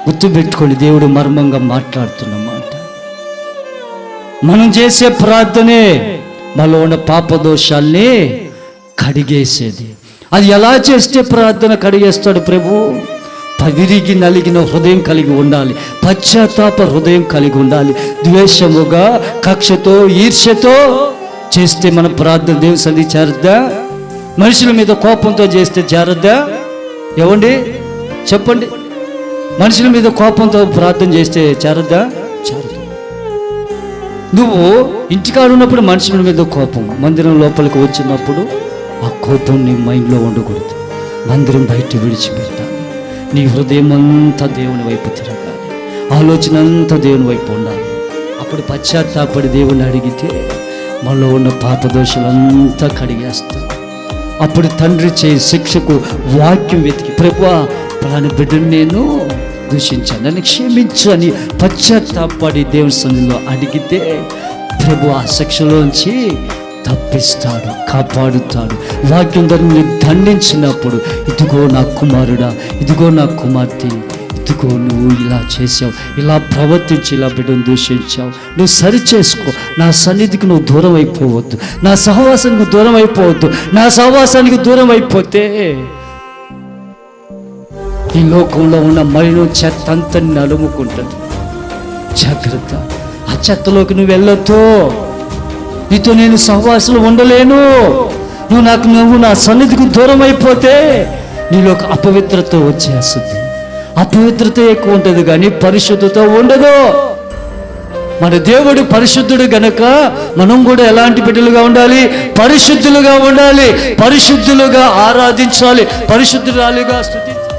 గుర్తుపెట్టుకోండి, దేవుడు మర్మంగా మాట్లాడుతున్నమాట. మనం చేసే ప్రార్థనే మనలో ఉన్న పాపదోషాల్ని కడిగేసేది. అది ఎలా చేస్తే ప్రార్థన కడిగేస్తాడు ప్రభు? విరిగి నలిగిన హృదయం కలిగి ఉండాలి, పశ్చాత్తాప హృదయం కలిగి ఉండాలి. ద్వేషముగా, కక్షతో, ఈర్ష్యతో చేస్తే మన ప్రార్థన దేవుని సన్నిధికి చేరద్దా? మనుషుల మీద కోపంతో చేస్తే చేరద్దా? ఏమండి చెప్పండి, మనుషుల మీద కోపంతో ప్రార్థన చేస్తే చేరద్దా? చేరదు. నువ్వు ఇంటికాడ ఉన్నప్పుడు మనుషుల మీద కోపం, మందిరం లోపలికి వచ్చినప్పుడు ఆ కోపం నీ మైండ్లో ఉండకూడదు. మందిరం బయట విడిచిపెట్టాలి. నీ హృదయం అంతా దేవుని వైపు తిరగాలి, ఆలోచన అంతా దేవుని వైపు ఉండాలి. అప్పుడు పశ్చాత్తాపడి దేవుని అడిగితే మనలో ఉన్న పాపదోషాలంతా కడిగేస్తాం. అప్పుడు తండ్రి చేయి శిక్షకు వాక్యం వెతికి, ప్రభువా పలానా బిడ్డను నేను దూషించాను, నన్ను క్షమించు అని పశ్చాత్తాపడి దేవుని సన్నిధిలో అడిగితే ప్రభు ఆ శిక్షలోంచి తప్పిస్తాడు, కాపాడుతాడు. వాక్యం ధర్మని దండించినప్పుడు, ఇదిగో నా కుమారుడా, ఇదిగో నా కుమార్తె, ఇదిగో నువ్వు ఇలా చేసావు, ఇలా ప్రవర్తించి ఇలా బిడ్డను దూషించావు, నువ్వు సరి చేసుకో. నా సన్నిధికి నువ్వు దూరం అయిపోవద్దు, నా సహవాసానికి దూరం అయిపోవద్దు. నా సహవాసానికి దూరం అయిపోతే ఈ లోకంలో ఉన్న మలిన చెత్త అంతా నలుముకుంటుంది. జాగ్రత్త, ఆ చెత్తలోకి నువ్వు వెళ్ళొద్దు. నీతో నేను సహవాసంలో ఉండలేను. నువ్వు నా సన్నిధికి దూరం అయిపోతే నీలో ఒక అపవిత్రత వచ్చేస్తుంది. అపవిత్రత ఎక్కువ ఉంటుంది కానీ పరిశుద్ధత ఉండదు. మన దేవుడు పరిశుద్ధుడు గనక మనం కూడా ఎలాంటి బిడ్డలుగా ఉండాలి? పరిశుద్ధులుగా ఉండాలి, పరిశుద్ధులుగా ఆరాధించాలి, పరిశుద్ధురాలుగా స్తుతించాలి.